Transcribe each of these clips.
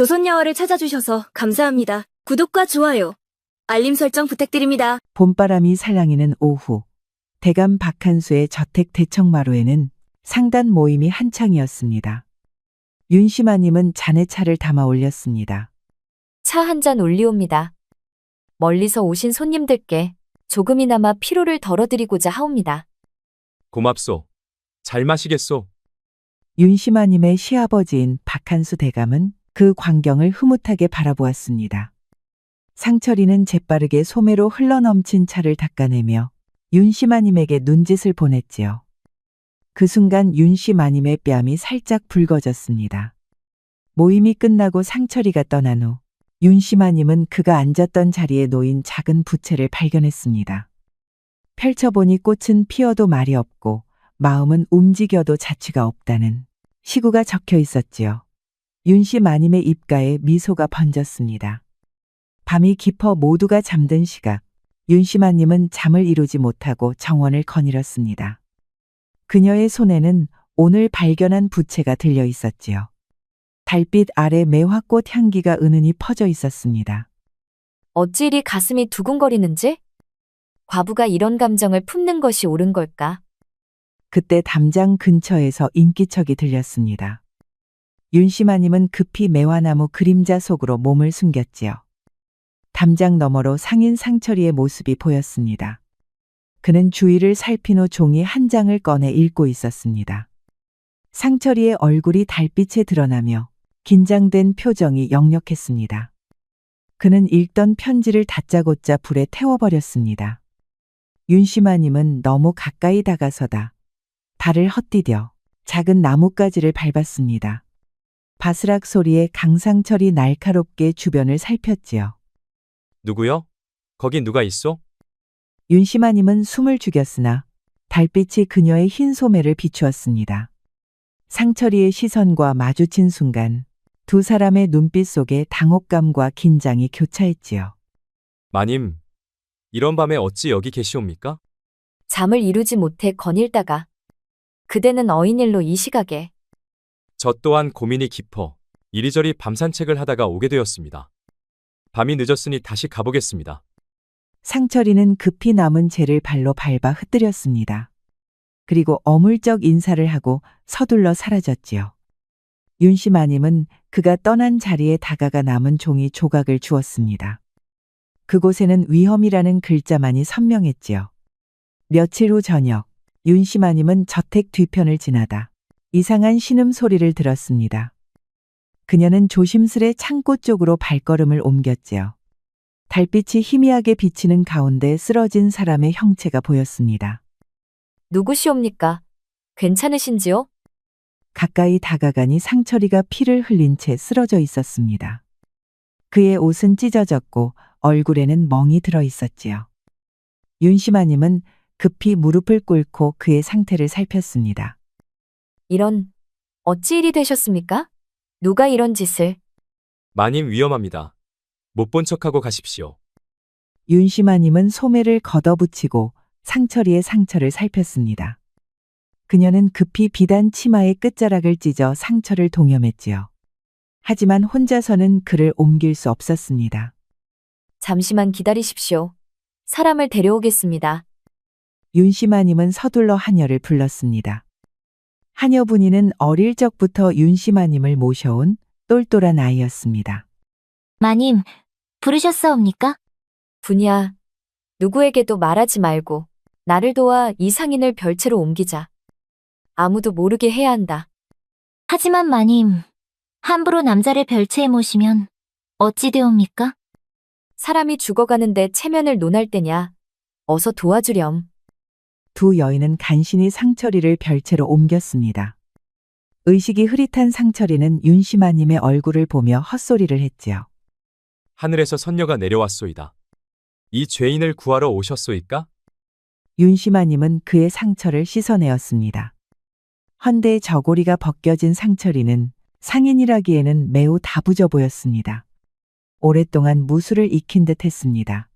조선야화를 찾아주셔서 감사합니다. 구독과 좋아요, 알림 설정 부탁드립니다. 봄바람이 살랑이는 오후, 대감 박한수의 저택 대청마루에는 상단 모임이 한창이었습니다. 윤심아님은 잔에 차를 담아 올렸습니다. 차 한 잔 올리옵니다. 멀리서 오신 손님들께 조금이나마 피로를 덜어드리고자 하옵니다. 고맙소. 잘 마시겠소. 윤심아님의 시아버지인 박한수 대감은 그 광경을 흐뭇하게 바라보았습니다. 상철이는 재빠르게 소매로 흘러넘친 차를 닦아내며 윤심아님에게 눈짓을 보냈지요. 그 순간 윤심아님의 뺨이 살짝 붉어졌습니다. 모임이 끝나고 상철이가 떠난 후 윤심아님은 그가 앉았던 자리에 놓인 작은 부채를 발견했습니다. 펼쳐보니 꽃은 피어도 말이 없고 마음은 움직여도 자취가 없다는 시구가 적혀 있었지요. 윤심아님의 입가에 미소가 번졌습니다. 밤이 깊어 모두가 잠든 시각, 윤심아님은 잠을 이루지 못하고 정원을 거닐었습니다. 그녀의 손에는 오늘 발견한 부채가 들려 있었지요. 달빛 아래 매화꽃 향기가 은은히 퍼져 있었습니다. 어찌 이리 가슴이 두근거리는지? 과부가 이런 감정을 품는 것이 옳은 걸까? 그때 담장 근처에서 인기척이 들렸습니다. 윤심아님은 급히 매화나무 그림자 속으로 몸을 숨겼지요. 담장 너머로 상인 상철이의 모습이 보였습니다. 그는 주위를 살핀 후 종이 한 장을 꺼내 읽고 있었습니다. 상철이의 얼굴이 달빛에 드러나며 긴장된 표정이 역력했습니다. 그는 읽던 편지를 다짜고짜 불에 태워버렸습니다. 윤심아님은 너무 가까이 다가서다 발을 헛디뎌 작은 나뭇가지를 밟았습니다. 바스락 소리에 강상철이 날카롭게 주변을 살폈지요. 누구요? 거긴 누가 있소? 윤심아님은 숨을 죽였으나 달빛이 그녀의 흰 소매를 비추었습니다. 상철이의 시선과 마주친 순간 두 사람의 눈빛 속에 당혹감과 긴장이 교차했지요. 마님, 이런 밤에 어찌 여기 계시옵니까? 잠을 이루지 못해 거닐다가 그대는 어인일로 이 시각에. 저 또한 고민이 깊어 이리저리 밤 산책을 하다가 오게 되었습니다. 밤이 늦었으니 다시 가보겠습니다. 상철이는 급히 남은 재를 발로 밟아 흩뜨렸습니다. 그리고 어물쩍 인사를 하고 서둘러 사라졌지요. 윤심아님은 그가 떠난 자리에 다가가 남은 종이 조각을 주었습니다. 그곳에는 위험이라는 글자만이 선명했지요. 며칠 후 저녁, 윤심아님은 저택 뒤편을 지나다 이상한 신음소리를 들었습니다. 그녀는 조심스레 창고 쪽으로 발걸음을 옮겼지요. 달빛이 희미하게 비치는 가운데 쓰러진 사람의 형체가 보였습니다. 누구시옵니까? 괜찮으신지요? 가까이 다가가니 상철이가 피를 흘린 채 쓰러져 있었습니다. 그의 옷은 찢어졌고 얼굴에는 멍이 들어 있었지요. 윤심아님은 급히 무릎을 꿇고 그의 상태를 살폈습니다. 이런, 어찌 일이 되셨습니까? 누가 이런 짓을? 마님 위험합니다. 못 본 척하고 가십시오. 윤심아님은 소매를 걷어붙이고 상철이의 상처를 살폈습니다. 그녀는 급히 비단 치마의 끝자락을 찢어 상처를 동염했지요. 하지만 혼자서는 그를 옮길 수 없었습니다. 잠시만 기다리십시오. 사람을 데려오겠습니다. 윤심아님은 서둘러 하녀를 불렀습니다. 하녀 분이는 어릴 적부터 윤심아님을 모셔온 똘똘한 아이였습니다. 마님, 부르셨사옵니까? 분이야, 누구에게도 말하지 말고 나를 도와 이 상인을 별채로 옮기자. 아무도 모르게 해야 한다. 하지만 마님, 함부로 남자를 별채에 모시면 어찌 되옵니까? 사람이 죽어가는데 체면을 논할 때냐. 어서 도와주렴. 두 여인은 간신히 상철이를 별채로 옮겼습니다. 의식이 흐릿한 상철이는 윤심아님의 얼굴을 보며 헛소리를 했지요. 하늘에서 선녀가 내려왔소이다. 이 죄인을 구하러 오셨소이까? 윤심아님은 그의 상처를 씻어내었습니다. 헌데 저고리가 벗겨진 상철이는 상인이라기에는 매우 다부져 보였습니다. 오랫동안 무술을 익힌 듯 했습니다.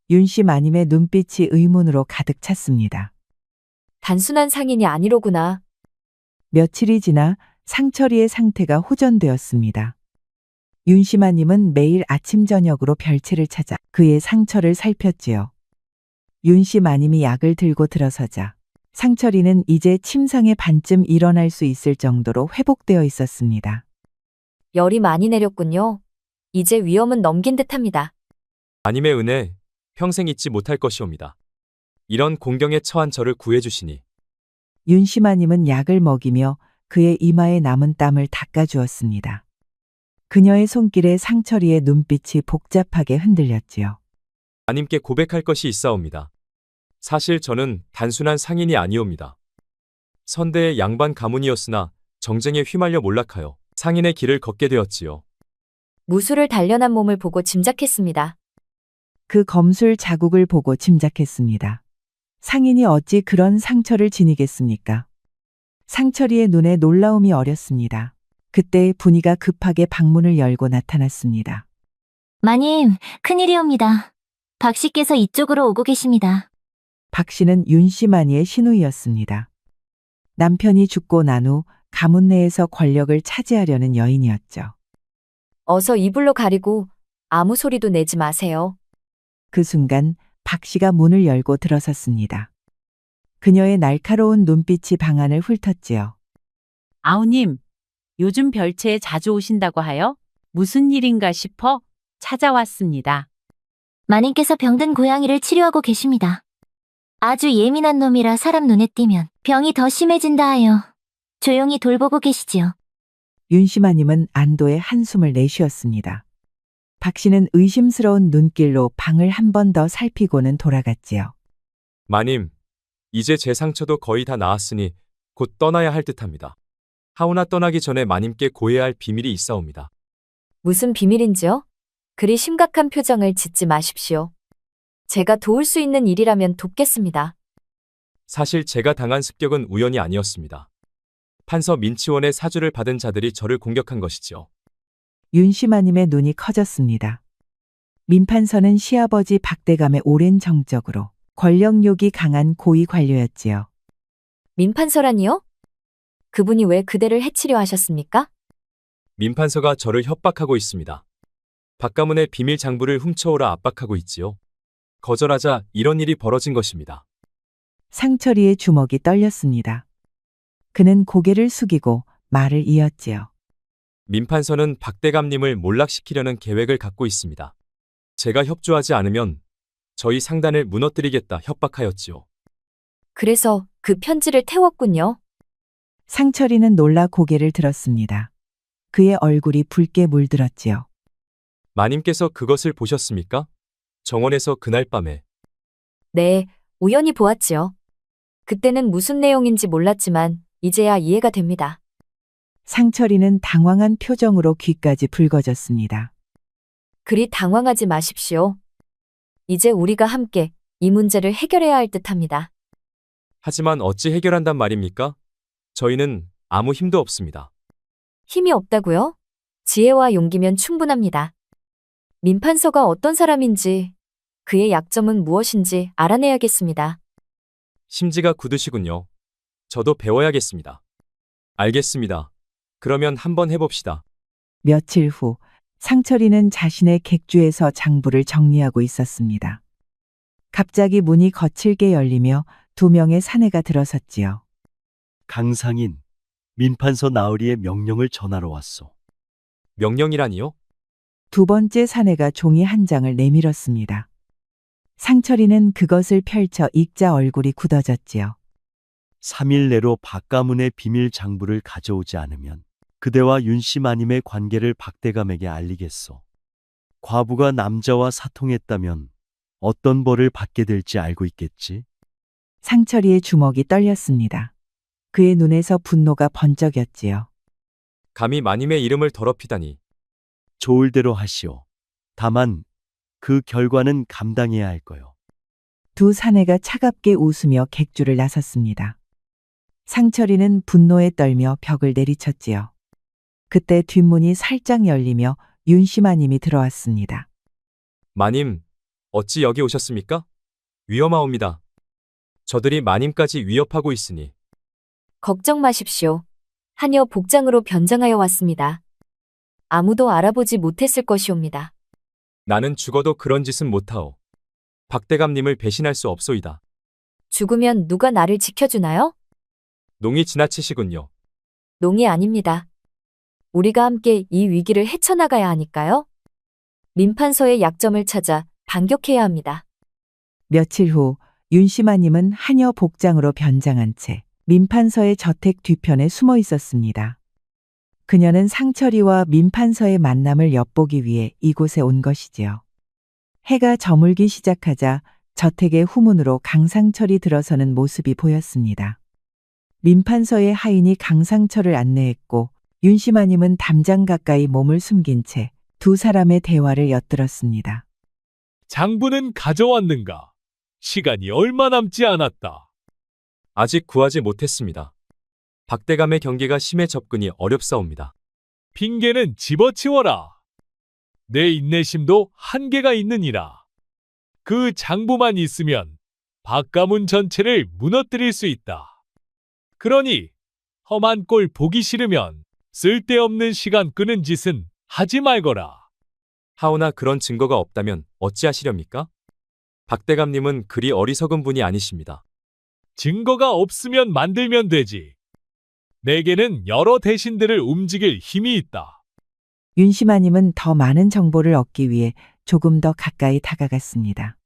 윤심아님의 눈빛이 의문으로 가득 찼습니다. 단순한 상인이 아니로구나. 며칠이 지나 상철이의 상태가 호전되었습니다. 윤씨마님은 매일 아침 저녁으로 별채를 찾아 그의 상처를 살폈지요. 윤씨마님이 약을 들고 들어서자 상철이는 이제 침상에 반쯤 일어날 수 있을 정도로 회복되어 있었습니다. 열이 많이 내렸군요. 이제 위험은 넘긴 듯합니다. 마님의 은혜 평생 잊지 못할 것이옵니다. 이런 공경에 처한 저를 구해주시니 윤씨마님은 약을 먹이며 그의 이마에 남은 땀을 닦아주었습니다. 그녀의 손길에 상철이의 눈빛이 복잡하게 흔들렸지요. 마님께 고백할 것이 있사옵니다. 사실 저는 단순한 상인이 아니옵니다. 선대의 양반 가문이었으나 정쟁에 휘말려 몰락하여 상인의 길을 걷게 되었지요. 무술을 단련한 몸을 보고 짐작했습니다. 그 검술 자국을 보고 짐작했습니다. 상인이 어찌 그런 상처를 지니겠습니까? 상철이의 눈에 놀라움이 어렸습니다. 그때 분이가 급하게 방문을 열고 나타났습니다. 마님, 큰일이옵니다. 박 씨께서 이쪽으로 오고 계십니다. 박 씨는 윤씨마니의 시누이였습니다. 남편이 죽고 난 후 가문 내에서 권력을 차지하려는 여인이었죠. 어서 이불로 가리고 아무 소리도 내지 마세요. 그 순간 박 씨가 문을 열고 들어섰습니다. 그녀의 날카로운 눈빛이 방 안을 훑었지요. 아우님, 요즘 별채에 자주 오신다고 하여 무슨 일인가 싶어 찾아왔습니다. 마님께서 병든 고양이를 치료하고 계십니다. 아주 예민한 놈이라 사람 눈에 띄면 병이 더 심해진다 하여 조용히 돌보고 계시지요. 윤씨마님은 안도의 한숨을 내쉬었습니다. 박 씨는 의심스러운 눈길로 방을 한 번 더 살피고는 돌아갔지요. 마님, 이제 제 상처도 거의 다 나았으니 곧 떠나야 할 듯합니다. 하오나 떠나기 전에 마님께 고해야 할 비밀이 있사옵니다. 무슨 비밀인지요? 그리 심각한 표정을 짓지 마십시오. 제가 도울 수 있는 일이라면 돕겠습니다. 사실 제가 당한 습격은 우연이 아니었습니다. 판서 민치원의 사주를 받은 자들이 저를 공격한 것이지요. 윤씨마님의 눈이 커졌습니다. 민판서는 시아버지 박대감의 오랜 정적으로 권력욕이 강한 고위 관료였지요. 민판서라니요? 그분이 왜 그대를 해치려 하셨습니까? 민판서가 저를 협박하고 있습니다. 박가문의 비밀 장부를 훔쳐오라 압박하고 있지요. 거절하자 이런 일이 벌어진 것입니다. 상철이의 주먹이 떨렸습니다. 그는 고개를 숙이고 말을 이었지요. 민판서는 박대감님을 몰락시키려는 계획을 갖고 있습니다. 제가 협조하지 않으면 저희 상단을 무너뜨리겠다 협박하였지요. 그래서 그 편지를 태웠군요. 상철이는 놀라 고개를 들었습니다. 그의 얼굴이 붉게 물들었지요. 마님께서 그것을 보셨습니까? 정원에서 그날 밤에. 네, 우연히 보았지요. 그때는 무슨 내용인지 몰랐지만 이제야 이해가 됩니다. 상철이는 당황한 표정으로 귀까지 붉어졌습니다. 그리 당황하지 마십시오. 이제 우리가 함께 이 문제를 해결해야 할 듯합니다. 하지만 어찌 해결한단 말입니까? 저희는 아무 힘도 없습니다. 힘이 없다고요? 지혜와 용기면 충분합니다. 민판서가 어떤 사람인지, 그의 약점은 무엇인지 알아내야겠습니다. 심지가 굳으시군요. 저도 배워야겠습니다. 알겠습니다. 그러면 한번 해봅시다. 며칠 후 상철이는 자신의 객주에서 장부를 정리하고 있었습니다. 갑자기 문이 거칠게 열리며 두 명의 사내가 들어섰지요. 강상인, 민판서 나으리의 명령을 전하러 왔소. 명령이라니요? 두 번째 사내가 종이 한 장을 내밀었습니다. 상철이는 그것을 펼쳐 읽자 얼굴이 굳어졌지요. 3일 내로 박가문의 비밀 장부를 가져오지 않으면 그대와 윤씨마님의 관계를 박대감에게 알리겠소. 과부가 남자와 사통했다면 어떤 벌을 받게 될지 알고 있겠지? 상철이의 주먹이 떨렸습니다. 그의 눈에서 분노가 번쩍였지요. 감히 마님의 이름을 더럽히다니. 좋을 대로 하시오. 다만 그 결과는 감당해야 할 거요. 두 사내가 차갑게 웃으며 객주를 나섰습니다. 상철이는 분노에 떨며 벽을 내리쳤지요. 그때 뒷문이 살짝 열리며 윤씨마님이 들어왔습니다. 마님, 어찌 여기 오셨습니까? 위험하옵니다. 저들이 마님까지 위협하고 있으니. 걱정 마십시오. 하녀 복장으로 변장하여 왔습니다. 아무도 알아보지 못했을 것이옵니다. 나는 죽어도 그런 짓은 못하오. 박대감님을 배신할 수 없소이다. 죽으면 누가 나를 지켜주나요? 농이 지나치시군요. 농이 아닙니다. 우리가 함께 이 위기를 헤쳐나가야 하니까요. 민판서의 약점을 찾아 반격해야 합니다. 며칠 후 윤씨마님은 하녀 복장으로 변장한 채 민판서의 저택 뒤편에 숨어 있었습니다. 그녀는 상철이와 민판서의 만남을 엿보기 위해 이곳에 온 것이지요. 해가 저물기 시작하자 저택의 후문으로 강상철이 들어서는 모습이 보였습니다. 민판서의 하인이 강상철을 안내했고 윤씨마님은 담장 가까이 몸을 숨긴 채 두 사람의 대화를 엿들었습니다. 장부는 가져왔는가? 시간이 얼마 남지 않았다. 아직 구하지 못했습니다. 박대감의 경계가 심해 접근이 어렵사옵니다. 핑계는 집어치워라. 내 인내심도 한계가 있느니라. 그 장부만 있으면 박가문 전체를 무너뜨릴 수 있다. 그러니 험한 꼴 보기 싫으면 쓸데없는 시간 끄는 짓은 하지 말거라. 하오나 그런 증거가 없다면 어찌하시렵니까? 박대감님은 그리 어리석은 분이 아니십니다. 증거가 없으면 만들면 되지. 내게는 여러 대신들을 움직일 힘이 있다. 윤씨마님은 더 많은 정보를 얻기 위해 조금 더 가까이 다가갔습니다.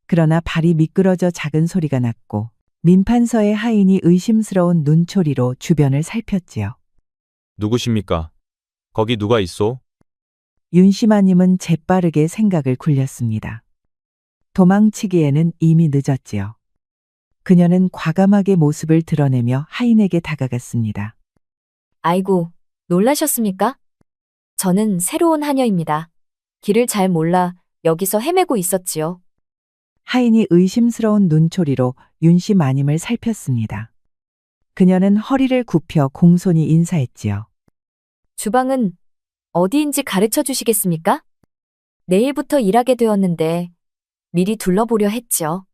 그러나 발이 미끄러져 작은 소리가 났고 민판서의 하인이 의심스러운 눈초리로 주변을 살폈지요. 누구십니까? 거기 누가 있소? 윤씨마님은 재빠르게 생각을 굴렸습니다. 도망치기에는 이미 늦었지요. 그녀는 과감하게 모습을 드러내며 하인에게 다가갔습니다. 아이고, 놀라셨습니까? 저는 새로운 하녀입니다. 길을 잘 몰라 여기서 헤매고 있었지요. 하인이 의심스러운 눈초리로 윤씨마님을 살폈습니다. 그녀는 허리를 굽혀 공손히 인사했지요. 주방은 어디인지 가르쳐 주시겠습니까? 내일부터 일하게 되었는데 미리 둘러보려 했죠.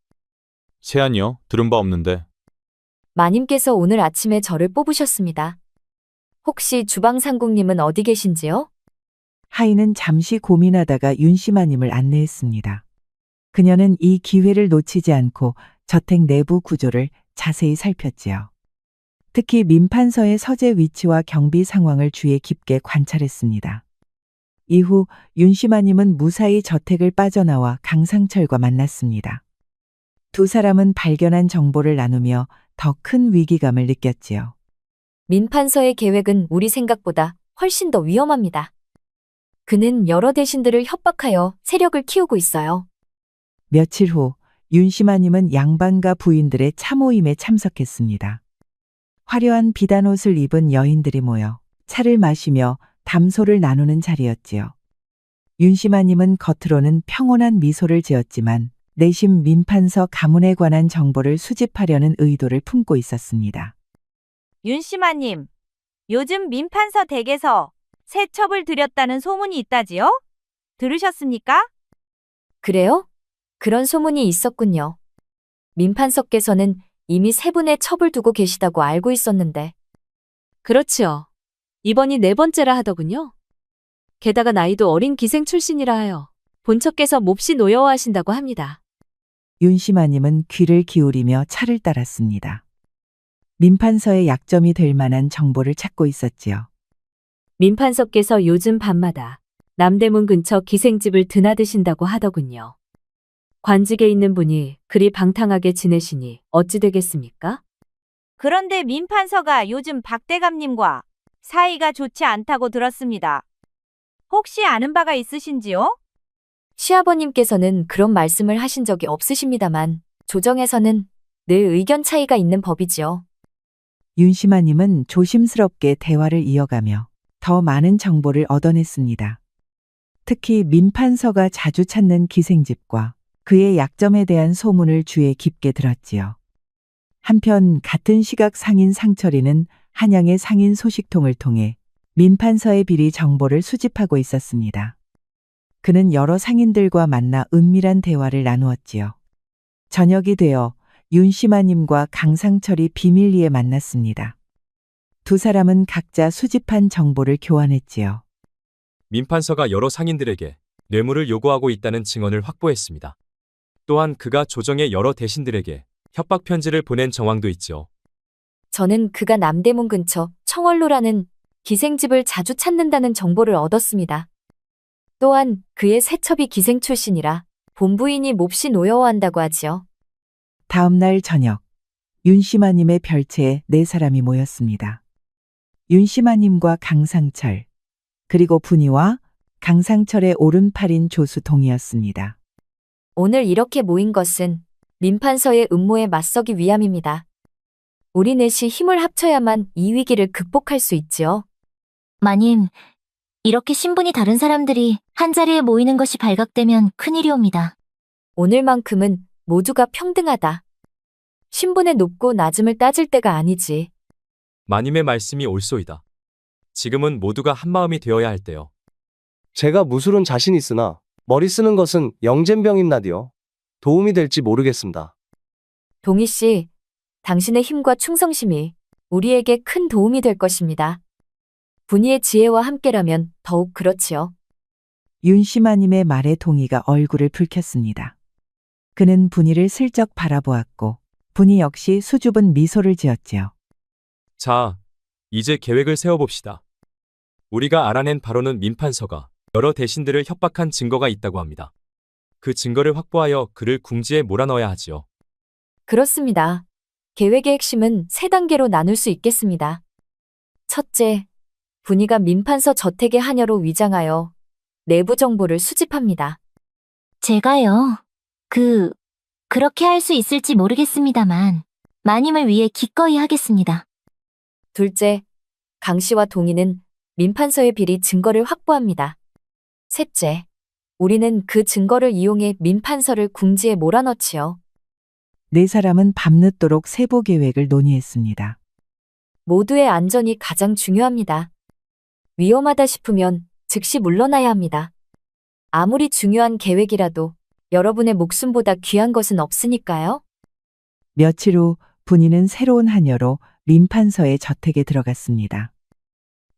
세안이요? 들은 바 없는데. 마님께서 오늘 아침에 저를 뽑으셨습니다. 혹시 주방 상궁님은 어디 계신지요? 하인은 잠시 고민하다가 윤씨마님을 안내했습니다. 그녀는 이 기회를 놓치지 않고 저택 내부 구조를 자세히 살폈지요. 특히 민판서의 서재 위치와 경비 상황을 주의 깊게 관찰했습니다. 이후 윤씨마님은 무사히 저택을 빠져나와 강상철과 만났습니다. 두 사람은 발견한 정보를 나누며 더 큰 위기감을 느꼈지요. 민판서의 계획은 우리 생각보다 훨씬 더 위험합니다. 그는 여러 대신들을 협박하여 세력을 키우고 있어요. 며칠 후 윤씨마님은 양반과 부인들의 차모임에 참석했습니다. 화려한 비단옷을 입은 여인들이 모여 차를 마시며 담소를 나누는 자리였지요. 윤씨마님은 겉으로는 평온한 미소를 지었지만 내심 민판서 가문에 관한 정보를 수집하려는 의도를 품고 있었습니다. 윤씨마님, 요즘 민판서 댁에서 새 첩을 들였다는 소문이 있다지요? 들으셨습니까? 그래요? 그런 소문이 있었군요. 민판서께서는 이미 세 분의 첩을 두고 계시다고 알고 있었는데. 그렇지요. 이번이 네 번째라 하더군요. 게다가 나이도 어린 기생 출신이라 하여 본처께서 몹시 노여워하신다고 합니다. 윤씨마님은 귀를 기울이며 차를 따랐습니다. 민판서의 약점이 될 만한 정보를 찾고 있었지요. 민판서께서 요즘 밤마다 남대문 근처 기생집을 드나드신다고 하더군요. 관직에 있는 분이 그리 방탕하게 지내시니 어찌 되겠습니까? 그런데 민판서가 요즘 박대감님과 사이가 좋지 않다고 들었습니다. 혹시 아는 바가 있으신지요? 시아버님께서는 그런 말씀을 하신 적이 없으십니다만 조정에서는 늘 의견 차이가 있는 법이지요. 윤씨마님은 조심스럽게 대화를 이어가며 더 많은 정보를 얻어냈습니다. 특히 민판서가 자주 찾는 기생집과 그의 약점에 대한 소문을 주의 깊게 들었지요. 한편 같은 시각 상인 상철이는 한양의 상인 소식통을 통해 민판서의 비리 정보를 수집하고 있었습니다. 그는 여러 상인들과 만나 은밀한 대화를 나누었지요. 저녁이 되어 윤씨마님과 강상철이 비밀리에 만났습니다. 두 사람은 각자 수집한 정보를 교환했지요. 민판서가 여러 상인들에게 뇌물을 요구하고 있다는 증언을 확보했습니다. 또한 그가 조정의 여러 대신들에게 협박 편지를 보낸 정황도 있죠. 저는 그가 남대문 근처 청월로라는 기생집을 자주 찾는다는 정보를 얻었습니다. 또한 그의 세첩이 기생 출신이라 본부인이 몹시 노여워한다고 하지요. 다음 날 저녁, 윤씨마님의 별채에 4사람이 모였습니다. 윤씨마님과 강상철, 그리고 분이와 강상철의 오른팔인 조수동이었습니다. 오늘 이렇게 모인 것은 민판서의 음모에 맞서기 위함입니다. 우리 넷이 힘을 합쳐야만 이 위기를 극복할 수 있지요. 마님, 이렇게 신분이 다른 사람들이 한자리에 모이는 것이 발각되면 큰일이옵니다. 오늘만큼은 모두가 평등하다. 신분의 높고 낮음을 따질 때가 아니지. 마님의 말씀이 옳소이다. 지금은 모두가 한마음이 되어야 할 때요. 제가 무술은 자신 있으나 머리 쓰는 것은 영젠병임나디요. 도움이 될지 모르겠습니다. 동희 씨, 당신의 힘과 충성심이 우리에게 큰 도움이 될 것입니다. 분이의 지혜와 함께라면 더욱 그렇지요. 윤씨마님의 말에 동희가 얼굴을 붉혔습니다. 그는 분이를 슬쩍 바라보았고 분이 역시 수줍은 미소를 지었지요. 자, 이제 계획을 세워봅시다. 우리가 알아낸 바로는 민판서가 여러 대신들을 협박한 증거가 있다고 합니다. 그 증거를 확보하여 그를 궁지에 몰아넣어야 하지요. 그렇습니다. 계획의 핵심은 3단계로 나눌 수 있겠습니다. 첫째, 분이가 민판서 저택의 하녀로 위장하여 내부 정보를 수집합니다. 제가요. 그렇게 할 수 있을지 모르겠습니다만, 마님을 위해 기꺼이 하겠습니다. 둘째, 강 씨와 동희는 민판서의 비리 증거를 확보합니다. 셋째, 우리는 그 증거를 이용해 민판서를 궁지에 몰아넣지요. 4사람은 밤늦도록 세부 계획을 논의했습니다. 모두의 안전이 가장 중요합니다. 위험하다 싶으면 즉시 물러나야 합니다. 아무리 중요한 계획이라도 여러분의 목숨보다 귀한 것은 없으니까요. 며칠 후 분이는 새로운 하녀로 민판서의 저택에 들어갔습니다.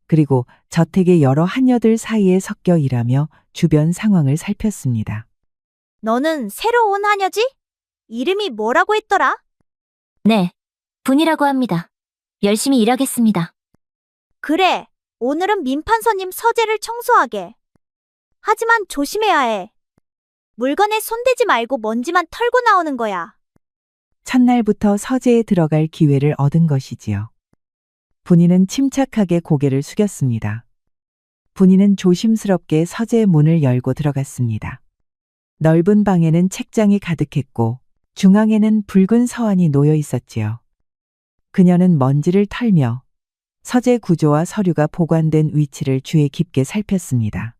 그리고 저택의 여러 하녀들 사이에 섞여 일하며 주변 상황을 살폈습니다. 너는 새로 온 하녀지? 이름이 뭐라고 했더라? 네, 분이라고 합니다. 열심히 일하겠습니다. 그래, 오늘은 민판서님 서재를 청소하게. 하지만 조심해야 해. 물건에 손대지 말고 먼지만 털고 나오는 거야. 첫날부터 서재에 들어갈 기회를 얻은 것이지요. 분이는 침착하게 고개를 숙였습니다. 분이는 조심스럽게 서재의 문을 열고 들어갔습니다. 넓은 방에는 책장이 가득했고 중앙에는 붉은 서한이 놓여 있었지요. 그녀는 먼지를 털며 서재 구조와 서류가 보관된 위치를 주의 깊게 살폈습니다.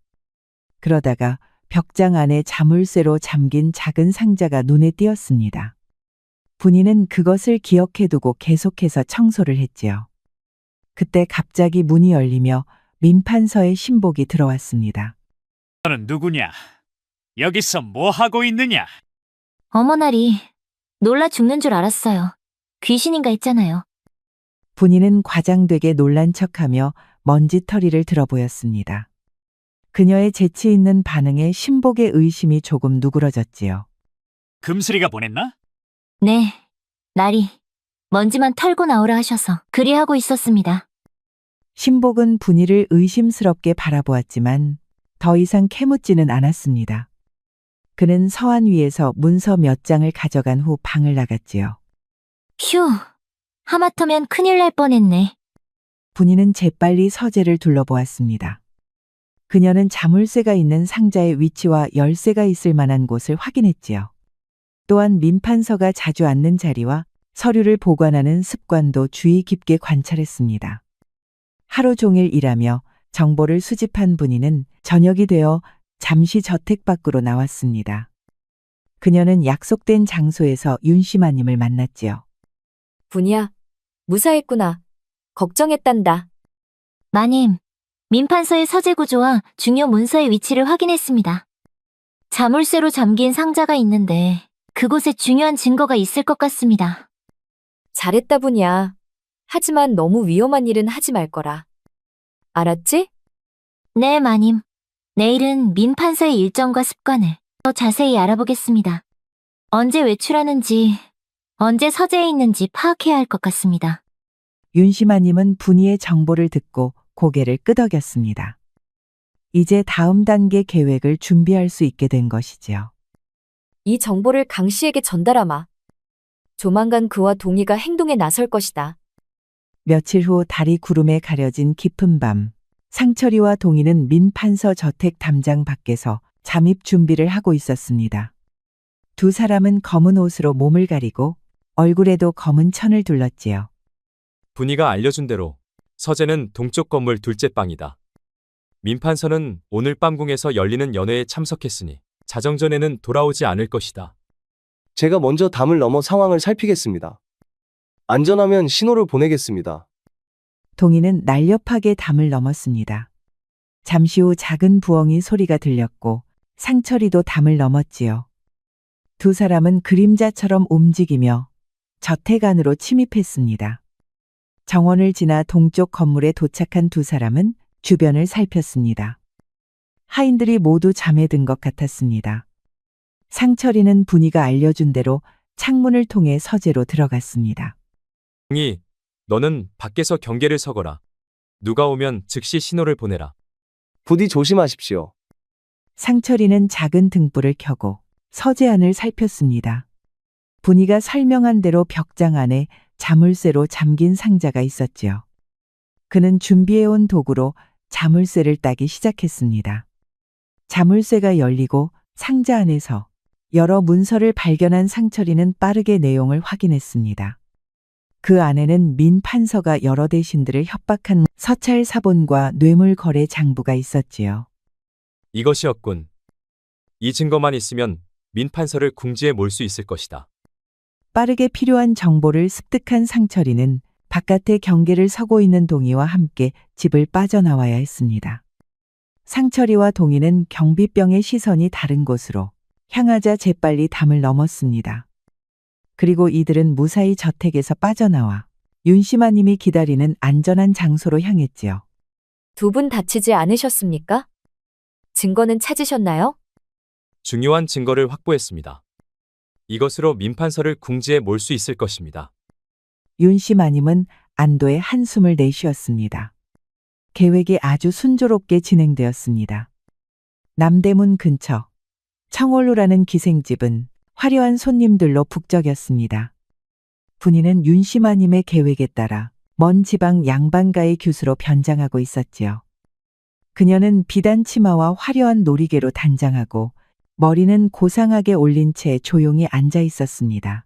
그러다가 벽장 안에 자물쇠로 잠긴 작은 상자가 눈에 띄었습니다. 분이는 그것을 기억해두고 계속해서 청소를 했지요. 그때 갑자기 문이 열리며 민판서의 신복이 들어왔습니다. 너는 누구냐? 여기서 뭐 하고 있느냐? 어머나리, 놀라 죽는 줄 알았어요. 귀신인가 했잖아요. 분이는 과장되게 놀란 척하며 먼지털이를 들어보였습니다. 그녀의 재치 있는 반응에 신복의 의심이 조금 누그러졌지요. 금슬이가 보냈나? 네, 나리. 먼지만 털고 나오라 하셔서 그리하고 있었습니다. 신복은 분이를 의심스럽게 바라보았지만 더 이상 캐묻지는 않았습니다. 그는 서한 위에서 문서 몇 장을 가져간 후 방을 나갔지요. 휴, 하마터면 큰일 날 뻔했네. 분이는 재빨리 서재를 둘러보았습니다. 그녀는 자물쇠가 있는 상자의 위치와 열쇠가 있을 만한 곳을 확인했지요. 또한 민판서가 자주 앉는 자리와 서류를 보관하는 습관도 주의 깊게 관찰했습니다. 하루 종일 일하며 정보를 수집한 분이는 저녁이 되어 잠시 저택 밖으로 나왔습니다. 그녀는 약속된 장소에서 윤씨마님을 만났지요. 분이야, 무사했구나. 걱정했단다. 마님, 민판서의 서재 구조와 중요 문서의 위치를 확인했습니다. 자물쇠로 잠긴 상자가 있는데 그곳에 중요한 증거가 있을 것 같습니다. 잘했다 분이야. 하지만 너무 위험한 일은 하지 말 거라. 알았지? 네, 마님. 내일은 민판서의 일정과 습관을 더 자세히 알아보겠습니다. 언제 외출하는지, 언제 서재에 있는지 파악해야 할 것 같습니다. 윤심아님은 분이의 정보를 듣고 고개를 끄덕였습니다. 이제 다음 단계 계획을 준비할 수 있게 된 것이지요. 이 정보를 강 씨에게 전달하마. 조만간 그와 동희가 행동에 나설 것이다. 며칠 후 달이 구름에 가려진 깊은 밤, 상철이와 동희는 민판서 저택 담장 밖에서 잠입 준비를 하고 있었습니다. 두 사람은 검은 옷으로 몸을 가리고 얼굴에도 검은 천을 둘렀지요. 분이가 알려준 대로 서재는 동쪽 건물 둘째 방이다. 민판서는 오늘 밤 궁에서 열리는 연회에 참석했으니 자정전에는 돌아오지 않을 것이다. 제가 먼저 담을 넘어 상황을 살피겠습니다. 안전하면 신호를 보내겠습니다. 동희는 날렵하게 담을 넘었습니다. 잠시 후 작은 부엉이 소리가 들렸고 상철이도 담을 넘었지요. 두 사람은 그림자처럼 움직이며 저택 안으로 침입했습니다. 정원을 지나 동쪽 건물에 도착한 두 사람은 주변을 살폈습니다. 하인들이 모두 잠에 든 것 같았습니다. 상철이는 분이가 알려준 대로 창문을 통해 서재로 들어갔습니다. 동희, 너는 밖에서 경계를 서거라. 누가 오면 즉시 신호를 보내라. 부디 조심하십시오. 상철이는 작은 등불을 켜고 서재 안을 살폈습니다. 분이가 설명한 대로 벽장 안에 자물쇠로 잠긴 상자가 있었지요. 그는 준비해온 도구로 자물쇠를 따기 시작했습니다. 자물쇠가 열리고 상자 안에서 여러 문서를 발견한 상철이는 빠르게 내용을 확인했습니다. 그 안에는 민 판서가 여러 대신들을 협박한 서찰 사본과 뇌물 거래 장부가 있었지요. 이것이었군. 이 증거만 있으면 민 판서를 궁지에 몰 수 있을 것이다. 빠르게 필요한 정보를 습득한 상철이는 바깥에 경계를 서고 있는 동희와 함께 집을 빠져나와야 했습니다. 상철이와 동희는 경비병의 시선이 다른 곳으로 향하자 재빨리 담을 넘었습니다. 그리고 이들은 무사히 저택에서 빠져나와 윤심아님이 기다리는 안전한 장소로 향했지요. 두 분 다치지 않으셨습니까? 증거는 찾으셨나요? 중요한 증거를 확보했습니다. 이것으로 민판서를 궁지에 몰 수 있을 것입니다. 윤심아님은 안도의 한숨을 내쉬었습니다. 계획이 아주 순조롭게 진행되었습니다. 남대문 근처 청월로라는 기생집은 화려한 손님들로 북적였습니다. 분이는 윤심아님의 계획에 따라 먼 지방 양반가의 교수로 변장하고 있었지요. 그녀는 비단 치마와 화려한 놀이개로 단장하고 머리는 고상하게 올린 채 조용히 앉아 있었습니다.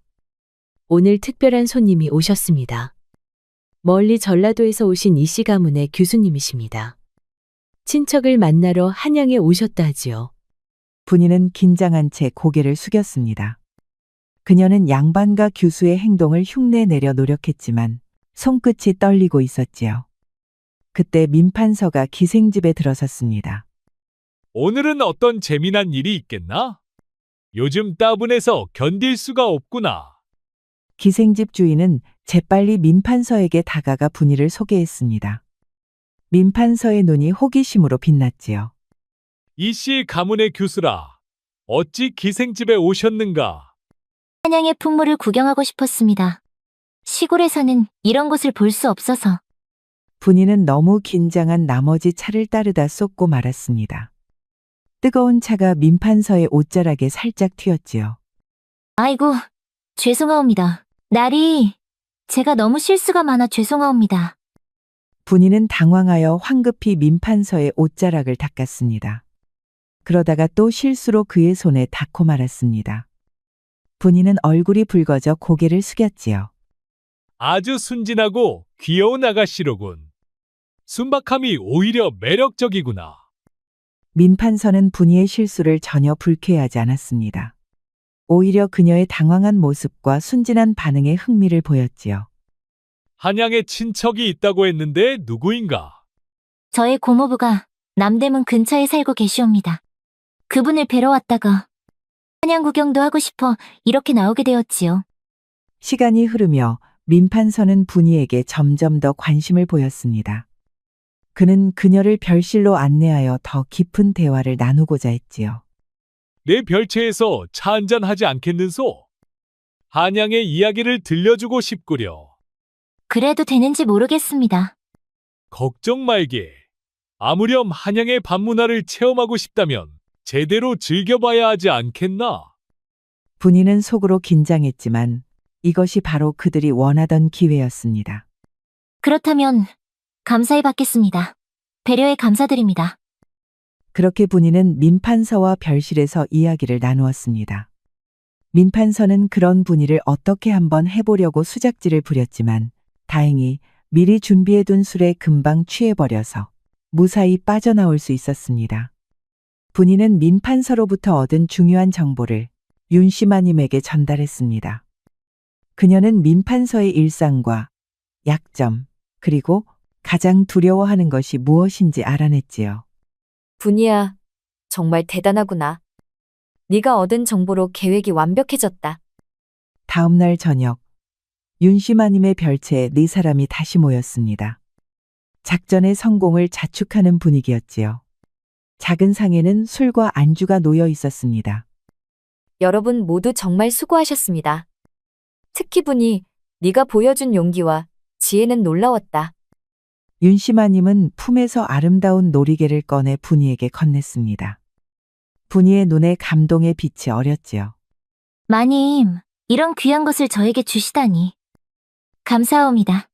오늘 특별한 손님이 오셨습니다. 멀리 전라도에서 오신 이씨 가문의 교수님이십니다. 친척을 만나러 한양에 오셨다 하지요. 분이는 긴장한 채 고개를 숙였습니다. 그녀는 양반가 교수의 행동을 흉내내려 노력했지만 손끝이 떨리고 있었지요. 그때 민판서가 기생집에 들어섰습니다. 오늘은 어떤 재미난 일이 있겠나? 요즘 따분해서 견딜 수가 없구나. 기생집 주인은 재빨리 민판서에게 다가가 분이를 소개했습니다. 민판서의 눈이 호기심으로 빛났지요. 이씨 가문의 교수라. 어찌 기생집에 오셨는가? 한양의 풍물을 구경하고 싶었습니다. 시골에서는 이런 곳을 볼 수 없어서. 분이는 너무 긴장한 나머지 차를 따르다 쏟고 말았습니다. 뜨거운 차가 민판서의 옷자락에 살짝 튀었지요. 아이고, 죄송하옵니다. 날이 제가 너무 실수가 많아 죄송하옵니다. 분이는 당황하여 황급히 민판서의 옷자락을 닦았습니다. 그러다가 또 실수로 그의 손에 닿고 말았습니다. 분이는 얼굴이 붉어져 고개를 숙였지요. 아주 순진하고 귀여운 아가씨로군. 순박함이 오히려 매력적이구나. 민판서는 분이의 실수를 전혀 불쾌하지 않았습니다. 오히려 그녀의 당황한 모습과 순진한 반응에 흥미를 보였지요. 한양에 친척이 있다고 했는데 누구인가? 저의 고모부가 남대문 근처에 살고 계시옵니다. 그분을 뵈러 왔다가 한양 구경도 하고 싶어 이렇게 나오게 되었지요. 시간이 흐르며 민판서는 분이에게 점점 더 관심을 보였습니다. 그는 그녀를 별실로 안내하여 더 깊은 대화를 나누고자 했지요. 내 별채에서 차 한잔 하지 않겠는소? 한양의 이야기를 들려주고 싶구려. 그래도 되는지 모르겠습니다. 걱정 말게. 아무렴 한양의 밤문화를 체험하고 싶다면 제대로 즐겨봐야 하지 않겠나? 분이는 속으로 긴장했지만 이것이 바로 그들이 원하던 기회였습니다. 그렇다면 감사히 받겠습니다. 배려에 감사드립니다. 그렇게 분이는 민판서와 별실에서 이야기를 나누었습니다. 민판서는 그런 분이를 어떻게 한번 해보려고 수작질을 부렸지만 다행히 미리 준비해둔 술에 금방 취해버려서 무사히 빠져나올 수 있었습니다. 분이는 민판서로부터 얻은 중요한 정보를 윤씨마님에게 전달했습니다. 그녀는 민판서의 일상과 약점, 그리고 가장 두려워하는 것이 무엇인지 알아냈지요. 분이야, 정말 대단하구나. 네가 얻은 정보로 계획이 완벽해졌다. 다음 날 저녁, 윤씨마님의 별채에 4사람이 다시 모였습니다. 작전의 성공을 자축하는 분위기였지요. 작은 상에는 술과 안주가 놓여 있었습니다. 여러분 모두 정말 수고하셨습니다. 특히 분이 네가 보여준 용기와 지혜는 놀라웠다. 윤씨마님은 품에서 아름다운 놀이개를 꺼내 분이에게 건넸습니다. 분이의 눈에 감동의 빛이 어렸지요. 마님, 이런 귀한 것을 저에게 주시다니. 감사합니다.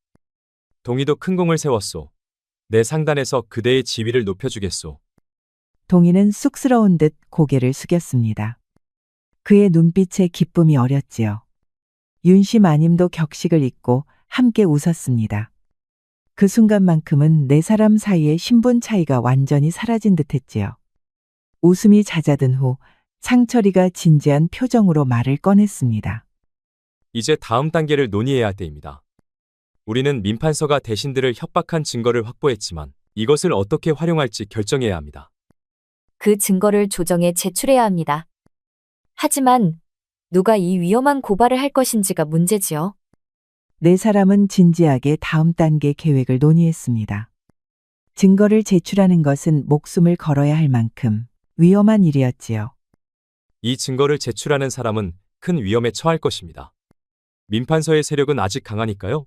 동희도 큰 공을 세웠소. 내 상단에서 그대의 지위를 높여주겠소. 동희는 쑥스러운 듯 고개를 숙였습니다. 그의 눈빛에 기쁨이 어렸지요. 윤씨마님도 격식을 잊고 함께 웃었습니다. 그 순간만큼은 4사람 사이의 신분 차이가 완전히 사라진 듯했지요. 웃음이 잦아든 후 상철이가 진지한 표정으로 말을 꺼냈습니다. 이제 다음 단계를 논의해야 할 때입니다. 우리는 민판서가 대신들을 협박한 증거를 확보했지만 이것을 어떻게 활용할지 결정해야 합니다. 그 증거를 조정해 제출해야 합니다. 하지만 누가 이 위험한 고발을 할 것인지가 문제지요. 4사람은 진지하게 다음 단계 계획을 논의했습니다. 증거를 제출하는 것은 목숨을 걸어야 할 만큼 위험한 일이었지요. 이 증거를 제출하는 사람은 큰 위험에 처할 것입니다. 민판서의 세력은 아직 강하니까요.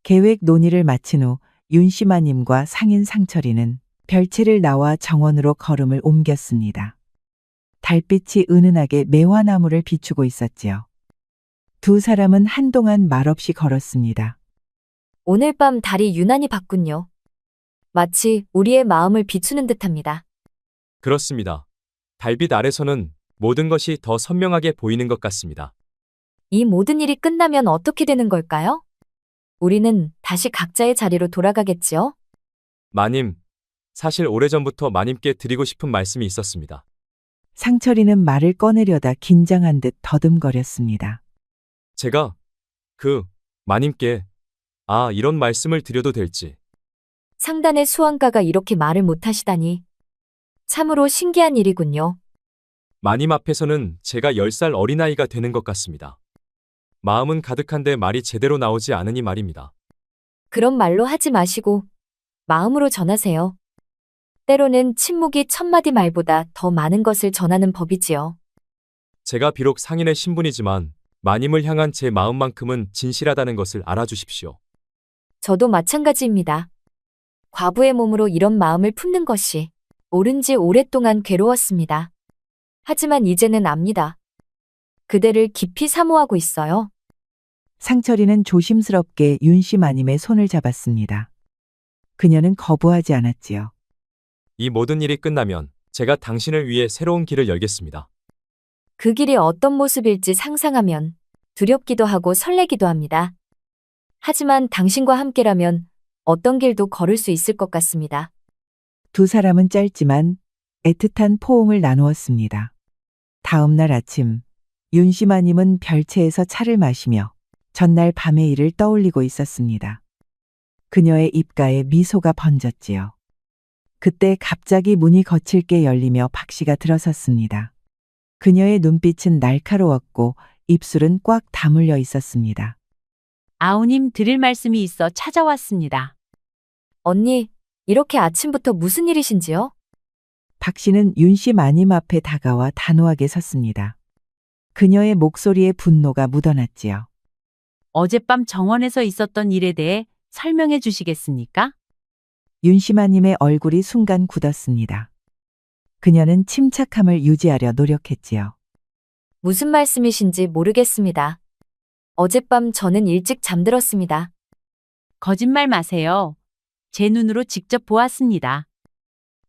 계획 논의를 마친 후 윤씨마님과 상인 상철이는 별채를 나와 정원으로 걸음을 옮겼습니다. 달빛이 은은하게 매화나무를 비추고 있었지요. 2사람은 한동안 말없이 걸었습니다. 오늘 밤 달이 유난히 밝군요. 마치 우리의 마음을 비추는 듯합니다. 그렇습니다. 달빛 아래서는 모든 것이 더 선명하게 보이는 것 같습니다. 이 모든 일이 끝나면 어떻게 되는 걸까요? 우리는 다시 각자의 자리로 돌아가겠지요? 마님, 사실 오래전부터 마님께 드리고 싶은 말씀이 있었습니다. 상철이는 말을 꺼내려다 긴장한 듯 더듬거렸습니다. 제가 마님께 이런 말씀을 드려도 될지. 상단의 수왕가가 이렇게 말을 못하시다니. 참으로 신기한 일이군요. 마님 앞에서는 제가 10살 어린아이가 되는 것 같습니다. 마음은 가득한데 말이 제대로 나오지 않으니 말입니다. 그런 말로 하지 마시고 마음으로 전하세요. 때로는 침묵이 1000마디 말보다 더 많은 것을 전하는 법이지요. 제가 비록 상인의 신분이지만 마님을 향한 제 마음만큼은 진실하다는 것을 알아주십시오. 저도 마찬가지입니다. 과부의 몸으로 이런 마음을 품는 것이 옳은지 오랫동안 괴로웠습니다. 하지만 이제는 압니다. 그대를 깊이 사모하고 있어요. 상철이는 조심스럽게 윤씨마님의 손을 잡았습니다. 그녀는 거부하지 않았지요. 이 모든 일이 끝나면 제가 당신을 위해 새로운 길을 열겠습니다. 그 길이 어떤 모습일지 상상하면 두렵기도 하고 설레기도 합니다. 하지만 당신과 함께라면 어떤 길도 걸을 수 있을 것 같습니다. 2사람은 짧지만 애틋한 포옹을 나누었습니다. 다음 날 아침, 윤씨마님은 별채에서 차를 마시며 전날 밤의 일을 떠올리고 있었습니다. 그녀의 입가에 미소가 번졌지요. 그때 갑자기 문이 거칠게 열리며 박씨가 들어섰습니다. 그녀의 눈빛은 날카로웠고 입술은 꽉 다물려 있었습니다. 아우님 드릴 말씀이 있어 찾아왔습니다. 언니, 이렇게 아침부터 무슨 일이신지요? 박 씨는 윤씨 마님 앞에 다가와 단호하게 섰습니다. 그녀의 목소리에 분노가 묻어났지요. 어젯밤 정원에서 있었던 일에 대해 설명해 주시겠습니까? 윤씨 마님의 얼굴이 순간 굳었습니다. 그녀는 침착함을 유지하려 노력했지요. 무슨 말씀이신지 모르겠습니다. 어젯밤 저는 일찍 잠들었습니다. 거짓말 마세요. 제 눈으로 직접 보았습니다.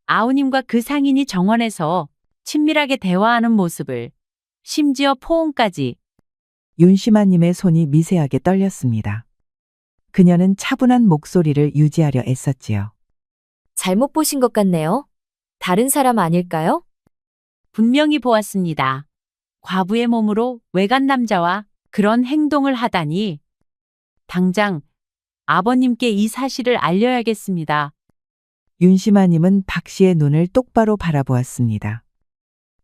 아우님과 그 상인이 정원에서 친밀하게 대화하는 모습을, 심지어 포옹까지. 윤씨 마님의 손이 미세하게 떨렸습니다. 그녀는 차분한 목소리를 유지하려 애썼지요. 잘못 보신 것 같네요. 다른 사람 아닐까요? 분명히 보았습니다. 과부의 몸으로 외간 남자와 그런 행동을 하다니. 당장 아버님께 이 사실을 알려야겠습니다. 윤씨 마님은 박 씨의 눈을 똑바로 바라보았습니다.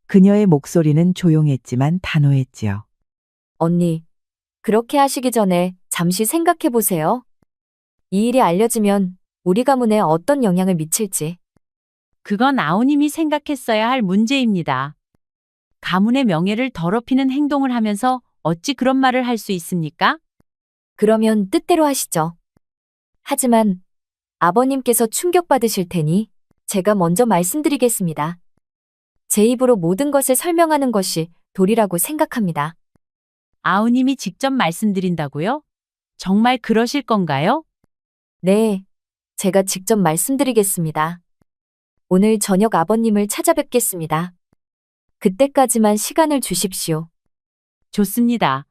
그녀의 목소리는 조용했지만 단호했지요. 언니, 그렇게 하시기 전에 잠시 생각해 보세요. 이 일이 알려지면 우리 가문에 어떤 영향을 미칠지. 그건 아우님이 생각했어야 할 문제입니다. 가문의 명예를 더럽히는 행동을 하면서 어찌 그런 말을 할 수 있습니까? 그러면 뜻대로 하시죠. 하지만 아버님께서 충격받으실 테니 제가 먼저 말씀드리겠습니다. 제 입으로 모든 것을 설명하는 것이 도리라고 생각합니다. 아우님이 직접 말씀드린다고요? 정말 그러실 건가요? 네, 제가 직접 말씀드리겠습니다. 오늘 저녁 아버님을 찾아뵙겠습니다. 그때까지만 시간을 주십시오. 좋습니다.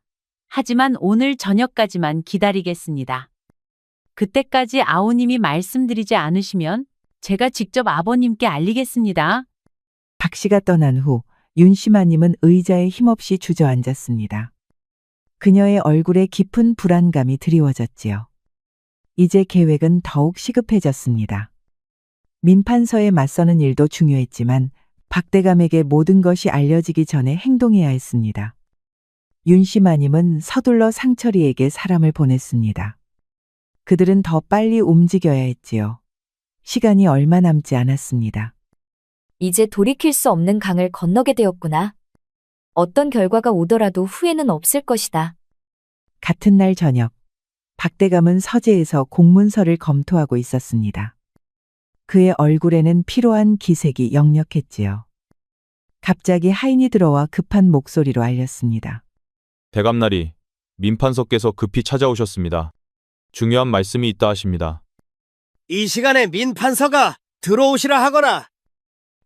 하지만 오늘 저녁까지만 기다리겠습니다. 그때까지 아우님이 말씀드리지 않으시면 제가 직접 아버님께 알리겠습니다. 박 씨가 떠난 후 윤씨 마님은 의자에 힘없이 주저앉았습니다. 그녀의 얼굴에 깊은 불안감이 드리워졌지요. 이제 계획은 더욱 시급해졌습니다. 민판서에 맞서는 일도 중요했지만 박대감에게 모든 것이 알려지기 전에 행동해야 했습니다. 윤씨 마님은 서둘러 상철이에게 사람을 보냈습니다. 그들은 더 빨리 움직여야 했지요. 시간이 얼마 남지 않았습니다. 이제 돌이킬 수 없는 강을 건너게 되었구나. 어떤 결과가 오더라도 후회는 없을 것이다. 같은 날 저녁, 박대감은 서재에서 공문서를 검토하고 있었습니다. 그의 얼굴에는 피로한 기색이 역력했지요. 갑자기 하인이 들어와 급한 목소리로 알렸습니다. 대감날이 민판서께서 급히 찾아오셨습니다. 중요한 말씀이 있다 하십니다. 이 시간에 민판서가 들어오시라 하거라.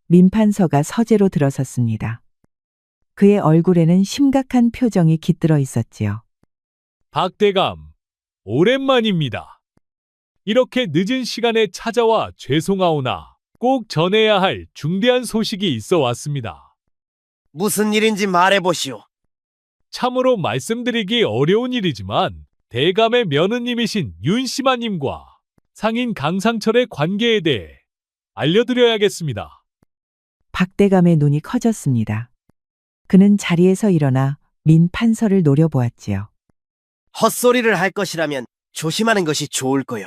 민판서가 서재로 들어섰습니다. 그의 얼굴에는 심각한 표정이 깃들어 있었지요. 박대감, 오랜만입니다. 이렇게 늦은 시간에 찾아와 죄송하오나 꼭 전해야 할 중대한 소식이 있어 왔습니다. 무슨 일인지 말해보시오. 참으로 말씀드리기 어려운 일이지만 대감의 며느님이신 윤씨마님과 상인 강상철의 관계에 대해 알려드려야겠습니다. 박대감의 눈이 커졌습니다. 그는 자리에서 일어나 민판서를 노려보았지요. 헛소리를 할 것이라면 조심하는 것이 좋을 거요.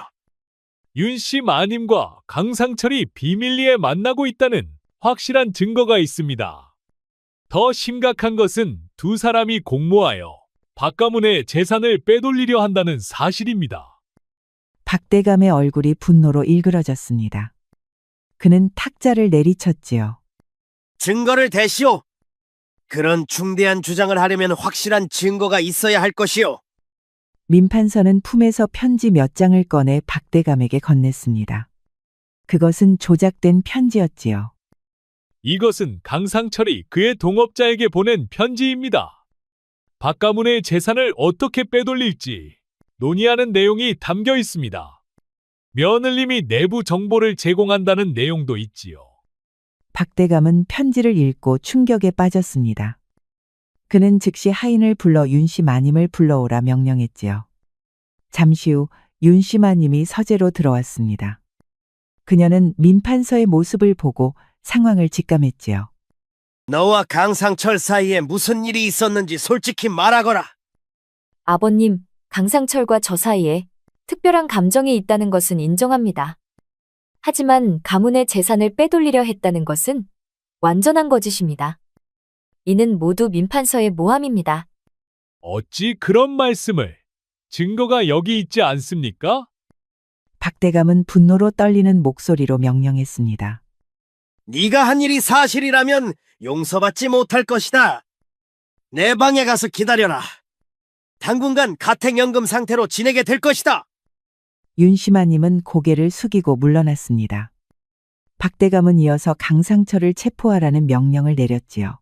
윤씨마님과 강상철이 비밀리에 만나고 있다는 확실한 증거가 있습니다. 더 심각한 것은 두 사람이 공모하여 박가문의 재산을 빼돌리려 한다는 사실입니다. 박대감의 얼굴이 분노로 일그러졌습니다. 그는 탁자를 내리쳤지요. 증거를 대시오. 그런 중대한 주장을 하려면 확실한 증거가 있어야 할 것이오. 민판서는 품에서 편지 몇 장을 꺼내 박대감에게 건넸습니다. 그것은 조작된 편지였지요. 이것은 강상철이 그의 동업자에게 보낸 편지입니다. 박가문의 재산을 어떻게 빼돌릴지 논의하는 내용이 담겨 있습니다. 며느님이 내부 정보를 제공한다는 내용도 있지요. 박대감은 편지를 읽고 충격에 빠졌습니다. 그는 즉시 하인을 불러 윤씨 마님을 불러오라 명령했지요. 잠시 후 윤씨 마님이 서재로 들어왔습니다. 그녀는 민판서의 모습을 보고 상황을 직감했지요. 너와 강상철 사이에 무슨 일이 있었는지 솔직히 말하거라. 아버님, 강상철과 저 사이에 특별한 감정이 있다는 것은 인정합니다. 하지만 가문의 재산을 빼돌리려 했다는 것은 완전한 거짓입니다. 이는 모두 민판서의 모함입니다. 어찌 그런 말씀을? 증거가 여기 있지 않습니까? 박대감은 분노로 떨리는 목소리로 명령했습니다. 네가 한 일이 사실이라면 용서받지 못할 것이다. 내 방에 가서 기다려라. 당분간 가택연금 상태로 지내게 될 것이다. 윤심아님은 고개를 숙이고 물러났습니다. 박대감은 이어서 강상철을 체포하라는 명령을 내렸지요.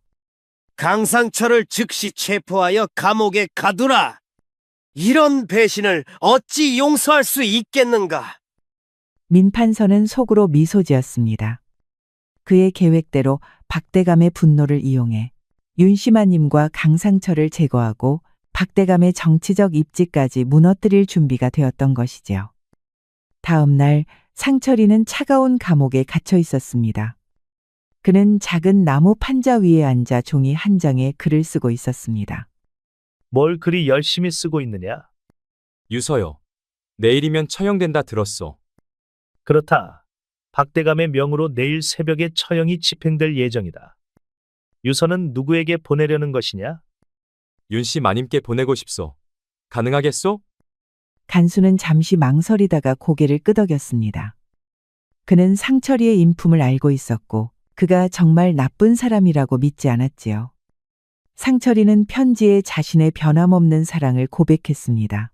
강상철을 즉시 체포하여 감옥에 가두라. 이런 배신을 어찌 용서할 수 있겠는가? 민판서는 속으로 미소 지었습니다. 그의 계획대로 박대감의 분노를 이용해 윤심아님과 강상철을 제거하고 박대감의 정치적 입지까지 무너뜨릴 준비가 되었던 것이지요. 다음 날 상철이는 차가운 감옥에 갇혀 있었습니다. 그는 작은 나무 판자 위에 앉아 종이 한 장에 글을 쓰고 있었습니다. 뭘 그리 열심히 쓰고 있느냐? 유서요. 내일이면 처형된다 들었소. 그렇다. 박대감의 명으로 내일 새벽에 처형이 집행될 예정이다. 유서는 누구에게 보내려는 것이냐? 윤씨 마님께 보내고 싶소. 가능하겠소? 간수는 잠시 망설이다가 고개를 끄덕였습니다. 그는 상철이의 인품을 알고 있었고 그가 정말 나쁜 사람이라고 믿지 않았지요. 상철이는 편지에 자신의 변함없는 사랑을 고백했습니다.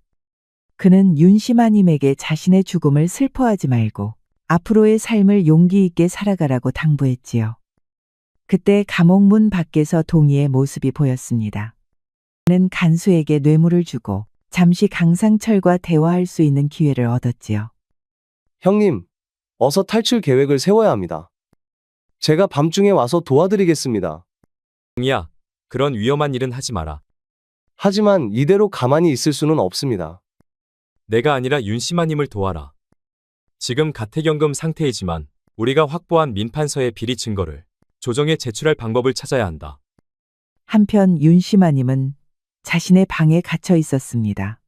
그는 윤심아님에게 자신의 죽음을 슬퍼하지 말고 앞으로의 삶을 용기 있게 살아가라고 당부했지요. 그때 감옥 문 밖에서 동희의 모습이 보였습니다. 그는 간수에게 뇌물을 주고 잠시 강상철과 대화할 수 있는 기회를 얻었지요. 형님, 어서 탈출 계획을 세워야 합니다. 제가 밤중에 와서 도와드리겠습니다. 동희야, 그런 위험한 일은 하지 마라. 하지만 이대로 가만히 있을 수는 없습니다. 내가 아니라 윤심아님을 도와라. 지금 가택연금 상태이지만 우리가 확보한 민판서의 비리 증거를 조정에 제출할 방법을 찾아야 한다. 한편 윤심아님은 자신의 방에 갇혀 있었습니다.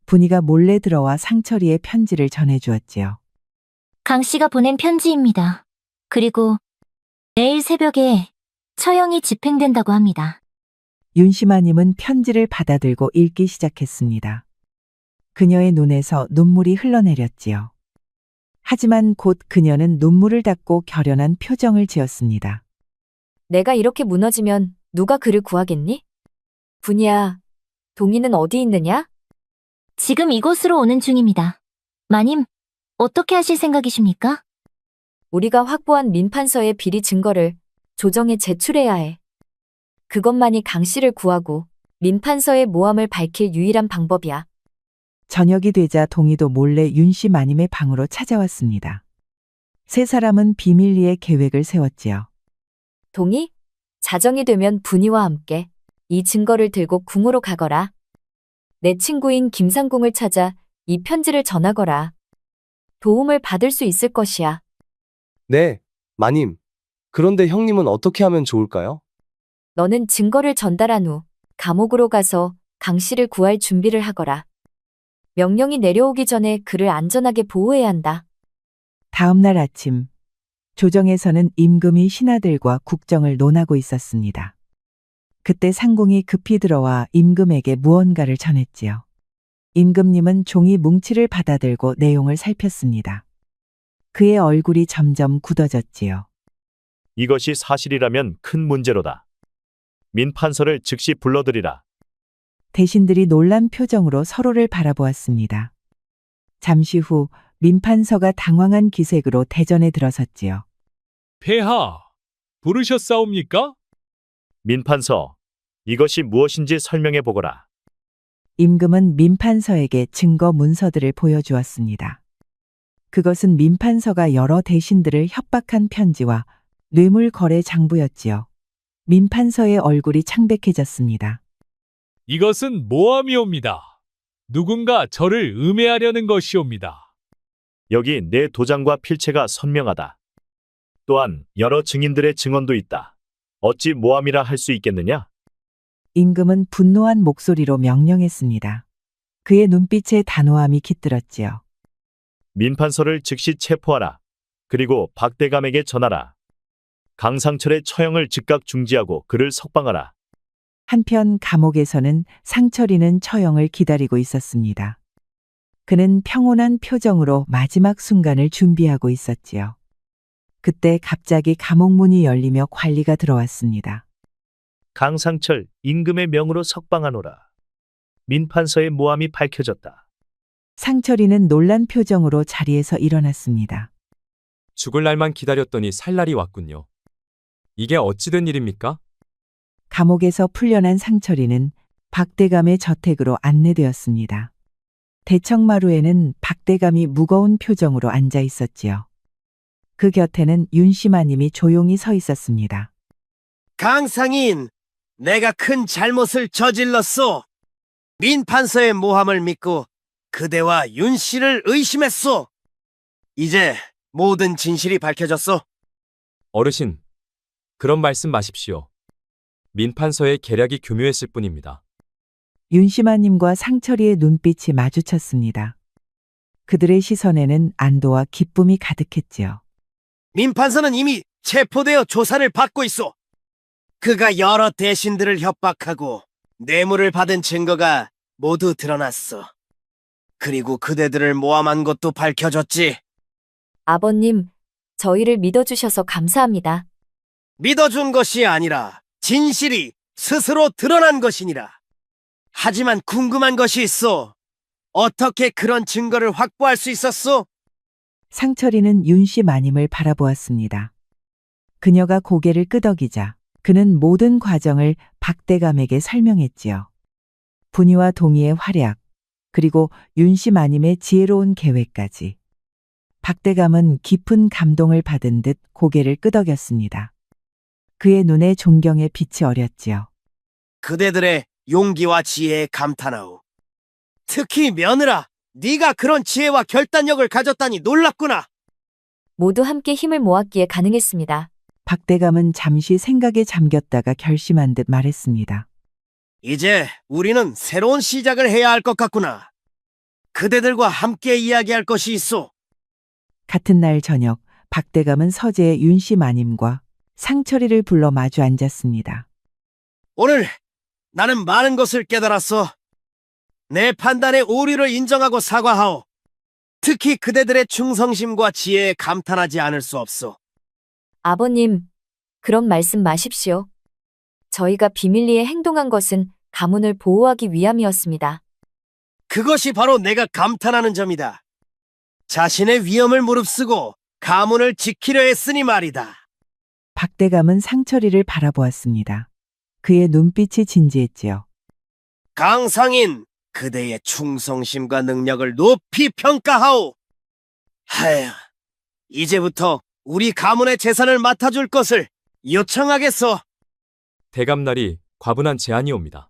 분이가 몰래 들어와 상철이의 편지를 전해주었지요. 강 씨가 보낸 편지입니다. 그리고 내일 새벽에 처형이 집행된다고 합니다. 윤심아님은 편지를 받아들고 읽기 시작했습니다. 그녀의 눈에서 눈물이 흘러내렸지요. 하지만 곧 그녀는 눈물을 닦고 결연한 표정을 지었습니다. 내가 이렇게 무너지면 누가 그를 구하겠니? 분이야, 동희는 어디 있느냐? 지금 이곳으로 오는 중입니다. 마님, 어떻게 하실 생각이십니까? 우리가 확보한 민판서의 비리 증거를 조정에 제출해야 해. 그것만이 강 씨를 구하고 민판서의 모함을 밝힐 유일한 방법이야. 저녁이 되자 동희도 몰래 윤심아님의 방으로 찾아왔습니다. 세 사람은 비밀리에 계획을 세웠지요. 동희, 자정이 되면 분이와 함께 이 증거를 들고 궁으로 가거라. 내 친구인 김상궁을 찾아 이 편지를 전하거라. 도움을 받을 수 있을 것이야. 네, 마님. 그런데 형님은 어떻게 하면 좋을까요? 너는 증거를 전달한 후 감옥으로 가서 강 씨를 구할 준비를 하거라. 명령이 내려오기 전에 그를 안전하게 보호해야 한다. 다음 날 아침, 조정에서는 임금이 신하들과 국정을 논하고 있었습니다. 그때 상궁이 급히 들어와 임금에게 무언가를 전했지요. 임금님은 종이 뭉치를 받아들고 내용을 살폈습니다. 그의 얼굴이 점점 굳어졌지요. 이것이 사실이라면 큰 문제로다. 민판서를 즉시 불러들이라. 대신들이 놀란 표정으로 서로를 바라보았습니다. 잠시 후 민판서가 당황한 기색으로 대전에 들어섰지요. 폐하, 부르셨사옵니까? 민판서, 이것이 무엇인지 설명해 보거라. 임금은 민판서에게 증거 문서들을 보여주었습니다. 그것은 민판서가 여러 대신들을 협박한 편지와 뇌물 거래 장부였지요. 민판서의 얼굴이 창백해졌습니다. 이것은 모함이옵니다. 누군가 저를 음해하려는 것이옵니다. 여기 내 도장과 필체가 선명하다. 또한 여러 증인들의 증언도 있다. 어찌 모함이라 할 수 있겠느냐? 임금은 분노한 목소리로 명령했습니다. 그의 눈빛에 단호함이 깃들었지요. 민판서를 즉시 체포하라. 그리고 박대감에게 전하라. 강상철의 처형을 즉각 중지하고 그를 석방하라. 한편 감옥에서는 상철이는 처형을 기다리고 있었습니다. 그는 평온한 표정으로 마지막 순간을 준비하고 있었지요. 그때 갑자기 감옥 문이 열리며 관리가 들어왔습니다. 강상철 임금의 명으로 석방하노라. 민판서의 모함이 밝혀졌다. 상철이는 놀란 표정으로 자리에서 일어났습니다. 죽을 날만 기다렸더니 살 날이 왔군요. 이게 어찌 된 일입니까? 감옥에서 풀려난 상철이는 박대감의 저택으로 안내되었습니다. 대청마루에는 박대감이 무거운 표정으로 앉아 있었지요. 그 곁에는 윤씨마님이 조용히 서 있었습니다. 강상인, 내가 큰 잘못을 저질렀소. 민판서의 모함을 믿고 그대와 윤 씨를 의심했소. 이제 모든 진실이 밝혀졌소. 어르신, 그런 말씀 마십시오. 민판서의 계략이 교묘했을 뿐입니다. 윤씨마님과 상철이의 눈빛이 마주쳤습니다. 그들의 시선에는 안도와 기쁨이 가득했지요. 민판서는 이미 체포되어 조사를 받고 있소. 그가 여러 대신들을 협박하고 뇌물을 받은 증거가 모두 드러났어. 그리고 그대들을 모함한 것도 밝혀졌지. 아버님, 저희를 믿어주셔서 감사합니다. 믿어준 것이 아니라 진실이 스스로 드러난 것이니라. 하지만 궁금한 것이 있어. 어떻게 그런 증거를 확보할 수 있었소? 상철이는 윤씨마님을 바라보았습니다. 그녀가 고개를 끄덕이자 그는 모든 과정을 박대감에게 설명했지요. 분이와 동의의 활약, 그리고 윤씨마님의 지혜로운 계획까지. 박대감은 깊은 감동을 받은 듯 고개를 끄덕였습니다. 그의 눈에 존경의 빛이 어렸지요. 그대들의 용기와 지혜에 감탄하오. 특히 며느라, 네가 그런 지혜와 결단력을 가졌다니 놀랍구나. 모두 함께 힘을 모았기에 가능했습니다. 박대감은 잠시 생각에 잠겼다가 결심한 듯 말했습니다. 이제 우리는 새로운 시작을 해야 할 것 같구나. 그대들과 함께 이야기할 것이 있어. 같은 날 저녁, 박대감은 서재의 윤씨마님과 상철이를 불러 마주 앉았습니다. 오늘 나는 많은 것을 깨달았어. 내 판단의 오류를 인정하고 사과하오. 특히 그대들의 충성심과 지혜에 감탄하지 않을 수 없소. 아버님, 그런 말씀 마십시오. 저희가 비밀리에 행동한 것은 가문을 보호하기 위함이었습니다. 그것이 바로 내가 감탄하는 점이다. 자신의 위험을 무릅쓰고 가문을 지키려 했으니 말이다. 박대감은 상철이를 바라보았습니다. 그의 눈빛이 진지했지요. 강상인, 그대의 충성심과 능력을 높이 평가하오. 하여, 이제부터 우리 가문의 재산을 맡아줄 것을 요청하겠소. 대감날이 과분한 제안이옵니다.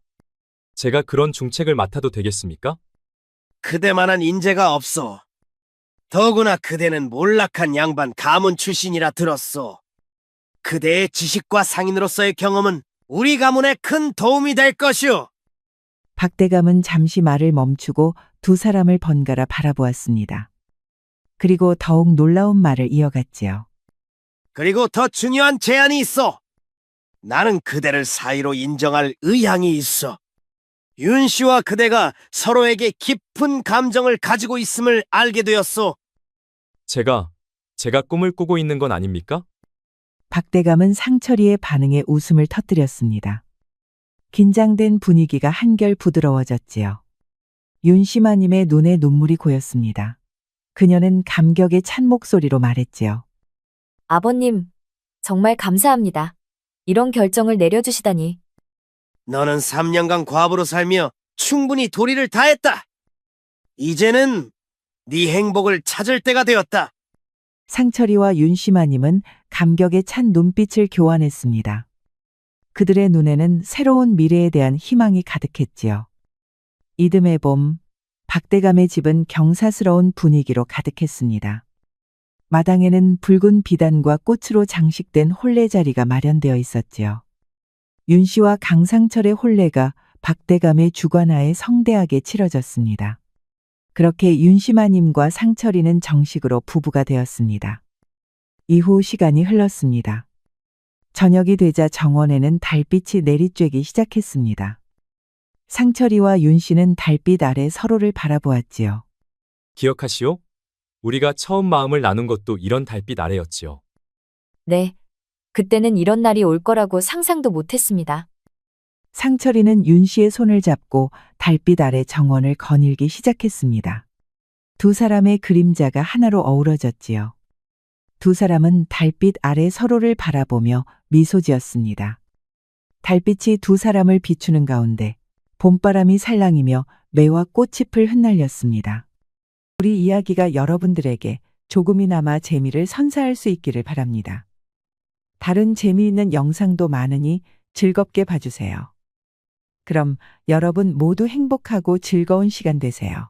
제가 그런 중책을 맡아도 되겠습니까? 그대만한 인재가 없소. 더구나 그대는 몰락한 양반 가문 출신이라 들었소. 그대의 지식과 상인으로서의 경험은 우리 가문에 큰 도움이 될 것이오. 박대감은 잠시 말을 멈추고 두 사람을 번갈아 바라보았습니다. 그리고 더욱 놀라운 말을 이어갔지요. 그리고 더 중요한 제안이 있어. 나는 그대를 사이로 인정할 의향이 있어. 윤 씨와 그대가 서로에게 깊은 감정을 가지고 있음을 알게 되었소. 제가 꿈을 꾸고 있는 건 아닙니까? 박대감은 상철이의 반응에 웃음을 터뜨렸습니다. 긴장된 분위기가 한결 부드러워졌지요. 윤씨마님의 눈에 눈물이 고였습니다. 그녀는 감격에 찬 목소리로 말했지요. 아버님, 정말 감사합니다. 이런 결정을 내려주시다니. 너는 3년간 과부로 살며 충분히 도리를 다했다. 이제는 네 행복을 찾을 때가 되었다. 상철이와 윤씨마님은 감격에 찬 눈빛을 교환했습니다. 그들의 눈에는 새로운 미래에 대한 희망이 가득했지요. 이듬해 봄, 박대감의 집은 경사스러운 분위기로 가득했습니다. 마당에는 붉은 비단과 꽃으로 장식된 혼례 자리가 마련되어 있었지요. 윤 씨와 강상철의 혼례가 박대감의 주관하에 성대하게 치러졌습니다. 그렇게 윤씨마님과 상철이는 정식으로 부부가 되었습니다. 이후 시간이 흘렀습니다. 저녁이 되자 정원에는 달빛이 내리쬐기 시작했습니다. 상철이와 윤 씨는 달빛 아래 서로를 바라보았지요. 기억하시오? 우리가 처음 마음을 나눈 것도 이런 달빛 아래였지요. 네. 그때는 이런 날이 올 거라고 상상도 못했습니다. 상철이는 윤 씨의 손을 잡고 달빛 아래 정원을 거닐기 시작했습니다. 두 사람의 그림자가 하나로 어우러졌지요. 두 사람은 달빛 아래 서로를 바라보며 미소 지었습니다. 달빛이 두 사람을 비추는 가운데 봄바람이 살랑이며 매와 꽃잎을 흩날렸습니다. 우리 이야기가 여러분들에게 조금이나마 재미를 선사할 수 있기를 바랍니다. 다른 재미있는 영상도 많으니 즐겁게 봐주세요. 그럼 여러분 모두 행복하고 즐거운 시간 되세요.